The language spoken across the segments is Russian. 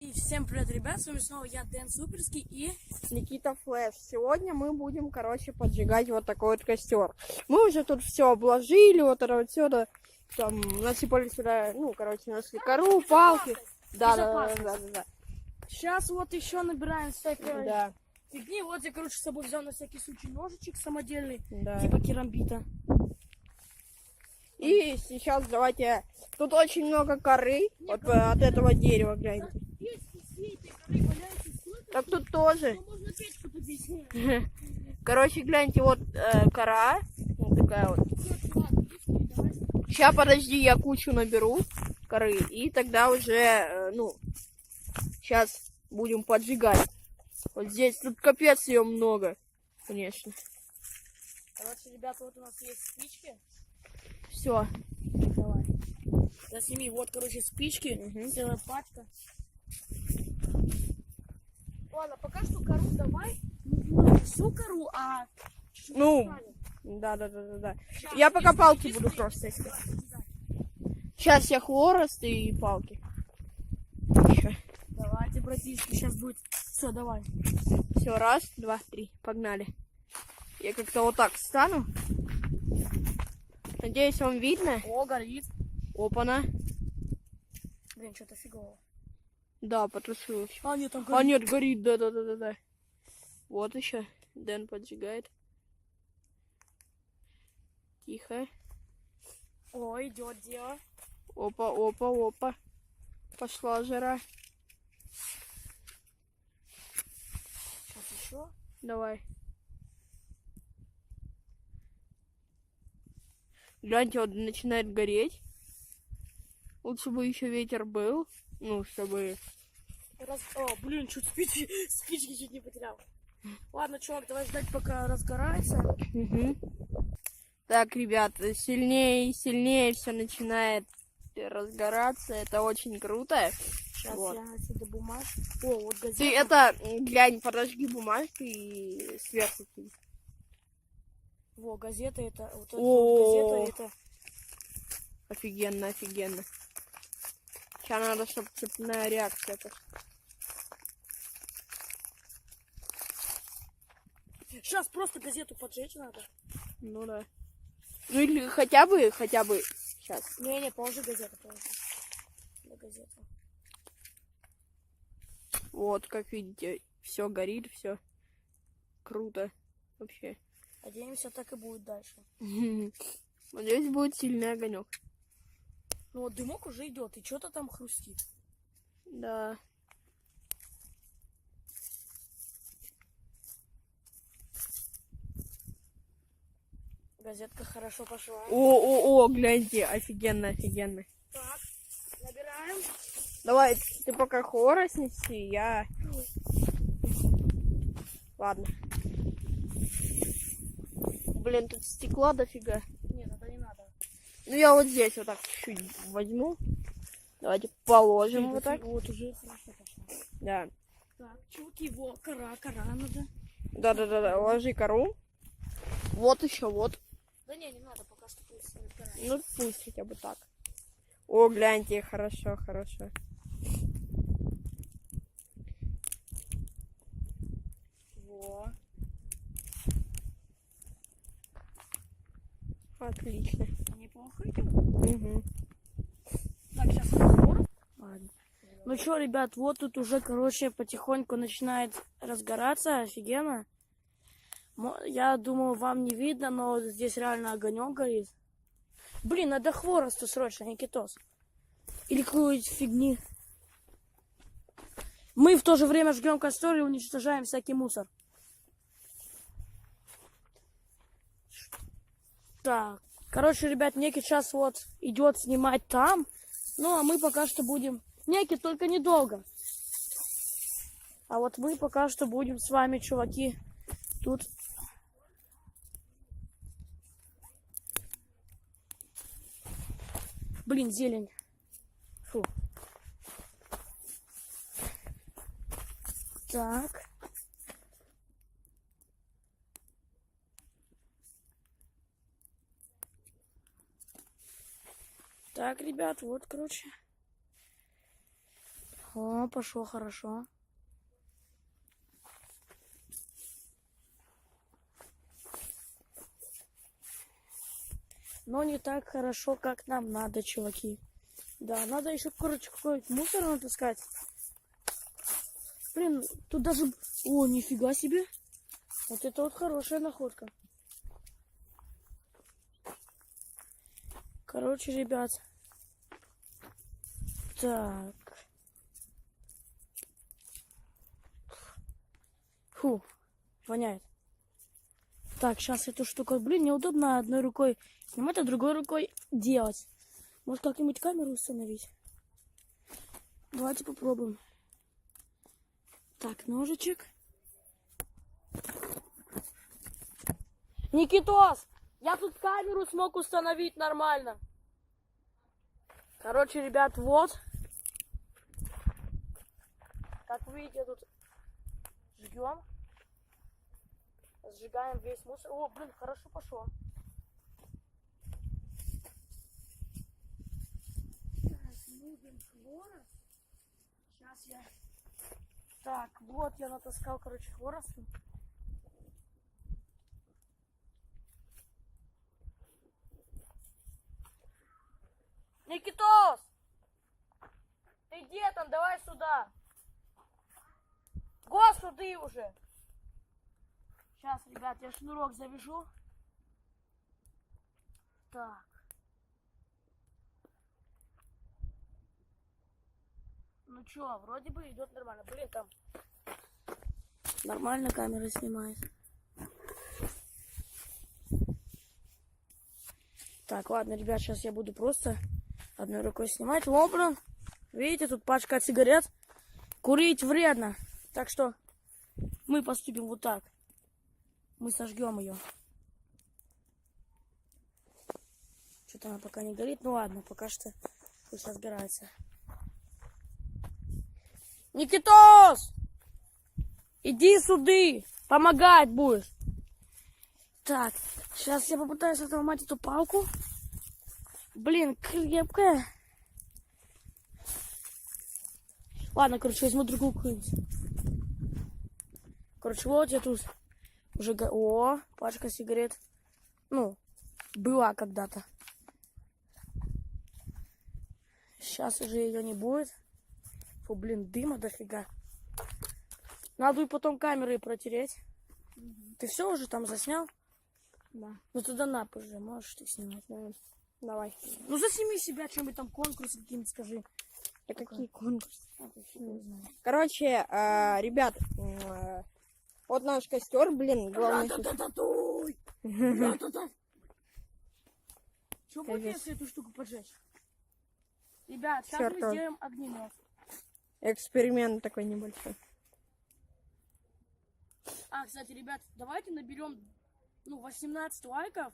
И всем привет, ребят, с вами снова я, Дэн Суперский и Никита Флэш. Сегодня мы будем, поджигать вот такой вот костер. Мы уже тут все обложили, вот это вот сюда, там, насыпали сюда, нашли кору, палки. Да. сейчас вот еще набираем всякой Да, фигни. Вот я, короче, с собой взял на всякий случай ножичек самодельный, да. типа керамбита. И сейчас давайте, тут очень много коры вот от этого дерева, гляньте. Так тут тоже. Можно печку топить. Короче, гляньте, вот кора, вот такая вот. Сейчас, подожди, я кучу наберу коры, и тогда уже, сейчас будем поджигать. Вот здесь, тут капец ее много, конечно. Короче, ребята, вот у нас есть спички. Все. Давай. Засними, вот, короче, спички, целая пачка. Ладно, пока что кору давай. Не всю кору, а... Да. Я пока палки буду просто искать. Сейчас я хворост и палки. Еще. Давайте, братишки, сейчас будет. Все, давай. Все, раз, два, три, погнали. Я как-то вот так встану. Надеюсь, вам видно. О, горит. Опа-на. Блин, что-то фигово. Да, потушил. А, нет, там А горит. нет, горит, да. Вот еще. Дэн поджигает. Тихо. О, идет дело. Опа. Пошла жара. Сейчас еще. Давай. Гляньте, вот начинает гореть. Лучше бы еще ветер был. Чтобы... О, блин, чуть спички чуть не потерял. Ладно, чувак, давай ждать, пока разгорается. Угу. Так, ребят, сильнее и сильнее все начинает разгораться. Это очень круто. Сейчас вот. я отсюда бумажку. О, вот газета. Ты это, глянь, подожги бумажку и сверху кинь. Во, газета это. Вот эта О, вот газета это. Офигенно. Сейчас надо, чтобы цепная реакция пошла. Сейчас просто газету поджечь надо. Ну да. Ну или хотя бы сейчас. Не, положи газету, положи. Да, газету. Вот, как видите, все горит, все круто. Вообще. Надеемся, так и будет дальше. Надеюсь, будет сильный огонек. Ну вот дымок уже идет, и что-то там хрустит. Да. Газетка хорошо пошла. О, гляньте, офигенно. Так, набираем. Давай, ты пока хворост неси, я... Ладно. Блин, тут стекла дофига. Нет, это не надо. Ну, я вот здесь вот так чуть-чуть возьму. Давайте положим вот так. Вот уже хорошо пошло. Да. Так, чуваки, кора надо. Да, ложи кору. Вот еще, вот. Да не надо, пока что пусть кора. Ну, пусть хотя бы так. О, гляньте, хорошо. Во. Отлично. Неплохо идет. Угу. Так, сейчас разговор. Ладно. Ну что, ребят, вот тут уже, короче, потихоньку начинает разгораться. Офигенно. Я думаю, вам не видно, но здесь реально огонек горит. Блин, надо хворосту срочно, Никитос. Или какую-нибудь фигни. Мы в то же время жгем костер и уничтожаем всякий мусор. Так, короче, ребят, Некий сейчас вот идет снимать там. Ну, а мы пока что будем... Некий, только недолго. А вот мы пока что будем с вами, чуваки, тут... Блин, зелень. Фу. Так. Так, ребят, вот, короче. О, пошло хорошо. Но не так хорошо, как нам надо, чуваки. Да, надо еще, короче, какой-нибудь мусор натаскать. Блин, тут даже... О, нифига себе. Вот это вот хорошая находка. Короче, ребят. Так. Фу, воняет. Так, сейчас эту штуку... Блин, неудобно одной рукой снимать, а другой рукой делать. Может, как-нибудь камеру установить? Давайте попробуем. Так, ножичек. Никитос! Я тут камеру смог установить нормально. Короче, ребят, вот. Как вы видите, тут жгем. Сжигаем весь мусор. О, блин, хорошо пошло. Нужен хворост. Сейчас я... Так, вот я натаскал, короче, хворосту. Никитос! Ты где там? Давай сюда. Господи уже. Сейчас, ребят, я шнурок завяжу. Так. Ну чё, вроде бы идет нормально. Блин, там нормально камера снимает. Так, ладно, ребят, сейчас я буду просто одной рукой снимать. О, блин, видите, тут пачка сигарет. Курить вредно. Так что мы поступим вот так. Мы сожгем ее. Что-то она пока не горит. Ну ладно, пока что пусть разгорается. Никитос! Иди сюда! Помогать будешь. Так, сейчас я попытаюсь отломать эту палку. Блин, крепкая. Ладно, короче, возьму другую какую-нибудь. Короче, вот я тут уже... О, пачка сигарет. Ну, была когда-то. Сейчас уже ее не будет. Фу, блин, дыма дофига. Надо и потом камерой протереть. Ты все уже там заснял? Да. Ну тогда на, позже, можешь ты снимать. Давай. Ну засними себя, что-нибудь там, конкурсы какие-нибудь скажи. Да какие конкурсы? Не знаю. Короче, ребят, вот наш костер, блин, главное... Что будет, если эту штуку поджечь? Ребят, сейчас мы сделаем огнемет. Эксперимент такой небольшой. А, кстати, ребят, давайте наберем 18 лайков,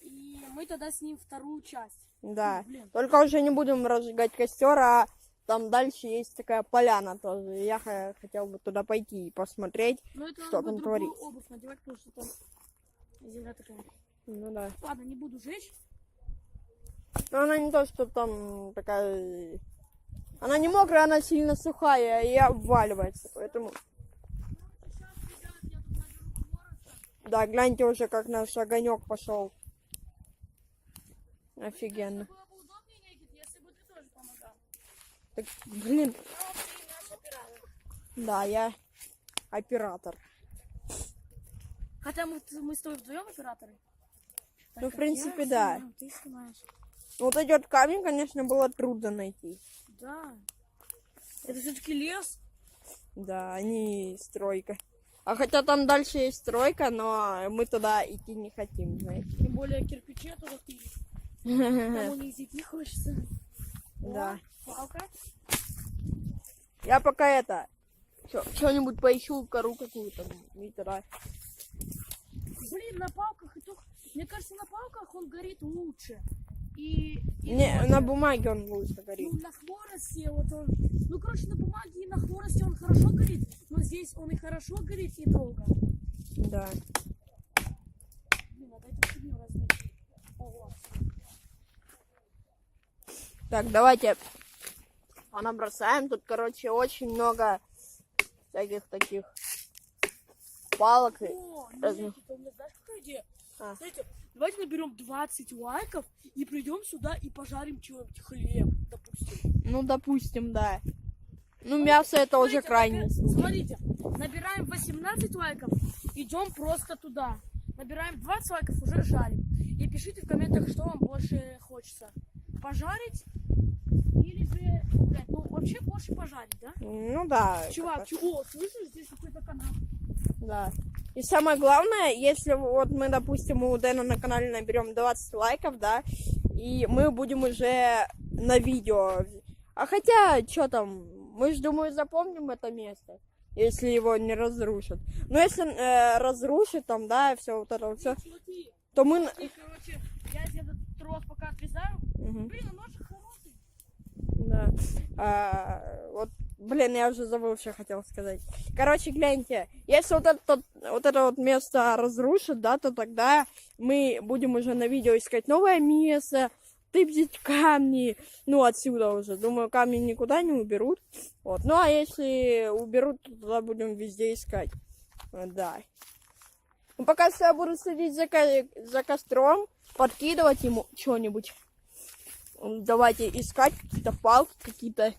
и мы тогда снимем вторую часть. Да. Блин. Только уже не будем разжигать костер, а там дальше есть такая поляна тоже. Я хотел бы туда пойти и посмотреть, что там творится. Обувь надевать, потому что там земля такая. Ну да. Ладно, не буду жечь. Но она не то, что там такая... Она не мокрая, она сильно сухая и обваливается, поэтому... Да, гляньте уже, как наш огонек пошел. Офигенно. Было бы удобнее, Никит, если бы ты тоже помогал. Так, блин. Ну, ты наш оператор. Да, я оператор. Хотя мы с тобой вдвоем операторы. Так, Ну, в принципе, да. Снимаю, ты снимаешь. Вот этот камень, конечно, было трудно найти. Да. Это все-таки лес. Да, не стройка. А хотя там дальше есть стройка, но мы туда идти не хотим, знаете. Тем более кирпичи туда пилить. Кому не идти хочется. Да. О, палка. Я пока это... Что-нибудь поищу, кору какую-то. И тогда... Блин, на палках и то... Мне кажется, на палках он горит лучше. И Не, лучше. на бумаге он лучше горит. Ну, на хворосте вот он... Ну, короче, на бумаге и на хворосте он хорошо горит, но здесь он и хорошо горит, и долго. Да. Блин, надо эту фигню разбить. Ого. Так, давайте А набросаем. Тут, короче, очень много всяких таких палок. О, Разве? Никита, у меня знаешь, какая идея? А. Знаете, давайте наберем 20 лайков и придем сюда и пожарим что-нибудь хлеб, допустим. Ну, допустим, да. Ну, мясо это уже Смотрите, крайне. Смотрите, набираем 18 лайков, идем просто туда. Набираем 20 лайков, уже жарим. И пишите в комментах, что вам больше хочется. Пожарить или же... блядь, ну, вообще больше пожарить, да? Ну да. Чувак, о, слышишь, здесь какой-то канал. Да. И самое главное, если вот мы, допустим, у Дэна на канале наберем 20 лайков, да, и мы будем уже на видео. А хотя, что там, мы же, думаю, запомним это место, если его не разрушат. Но если разрушат там, да, все вот это все, Смотри, то мы... смотри, короче, я этот трос пока отрезаю. Мгм. Блин, а нож хороший. Да. Вот, блин, я уже забыл, что хотел сказать. Короче, гляньте, если вот это вот место разрушит, да, то тогда мы будем уже на видео искать новое место, тыпать камни, ну, отсюда уже. Думаю, камни никуда не уберут. Вот. Ну, а если уберут, то тогда будем везде искать. Да. Ну, пока что я буду следить за костром, подкидывать ему что-нибудь. Давайте искать какие-то палки, какие-то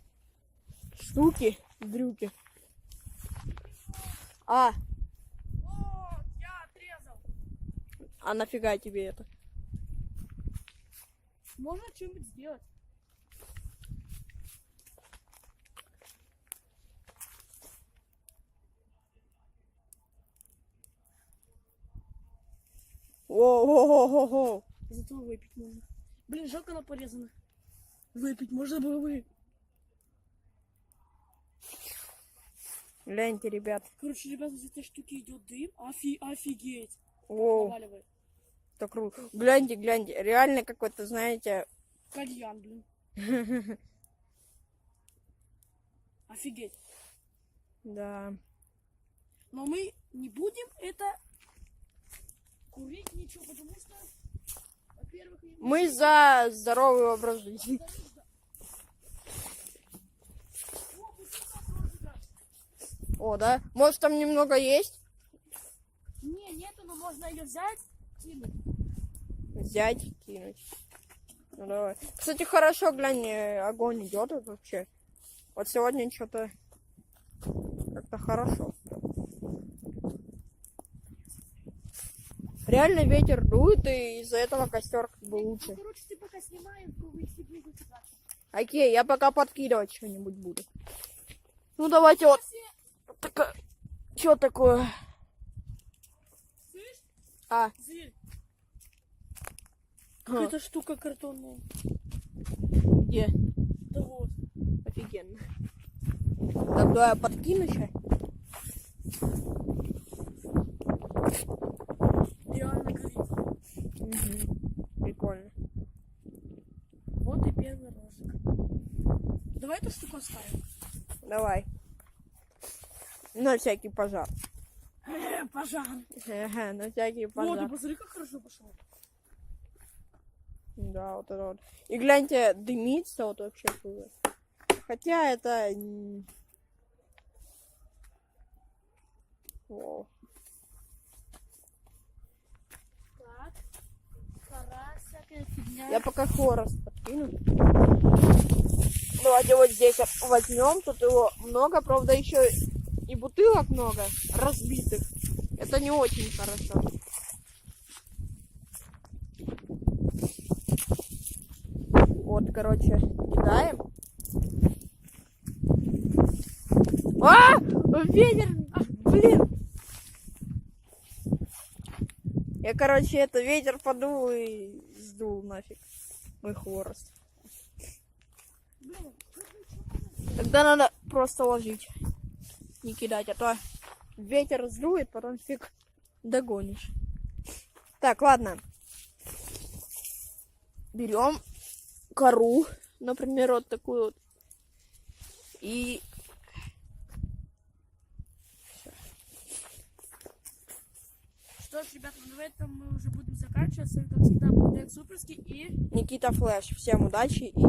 штуки, дрюки. А Вот, я отрезал. нафига тебе это? Можно что-нибудь сделать. О-о-о-о-о. Зато выпить можно. Блин, жалко она порезана. Выпить можно было бы. Гляньте, ребят. Короче, ребята, из этой штуки идет дым. Офигеть. Воу, Наваливай. так круто. Гляньте, гляньте. Реально какой-то, знаете... Кальян, блин. Офигеть. Да. Но мы не будем это курить ничего, потому что, во-первых, Мы за здоровый образ жизни. О, да? Может, там немного есть? Не, нету, но можно ее взять, кинуть. Взять, кинуть. Ну, давай. Кстати, хорошо, глянь, огонь идет вот вообще. Вот сегодня что-то как-то хорошо. Реально ветер дует, и из-за этого костер как бы лучше. Ну, короче, ты пока снимаем, то вы себе выкидать. Окей, я пока подкидывать что-нибудь буду. Ну, давайте вот. Что такое? Слышь, А, зверь. Какая-то штука картонная. где? Да вот. Офигенно. Так, давай я подкину сейчас. Реально горит. Прикольно. Вот и первый розжиг. Давай эту штуку оставим. Давай. На всякий пожар. Пожар. Ага, на всякий Вот, пожар. и посмотри, как хорошо пошло. Да, вот это вот. И гляньте, дымится вот вообще было. Хотя это... Воу. Так. Кора, всякая фигня. Я пока хворост подкину. Давайте вот здесь возьмем. Тут его много, правда, еще и бутылок много разбитых. Это не очень хорошо. Вот, короче, кидаем. А! Ветер! Блин! Я, короче, это ветер подул и сдул нафиг мой хворост. Блин, Тогда надо просто ложить, не кидать, а то ветер сдует, потом фиг догонишь. Так, ладно. Берем кору, например, вот такую вот. И... что ж, ребята, на этом мы уже будем заканчивать. С вами, как всегда, был Дэн Суперский и... Никита Флэш. Всем удачи и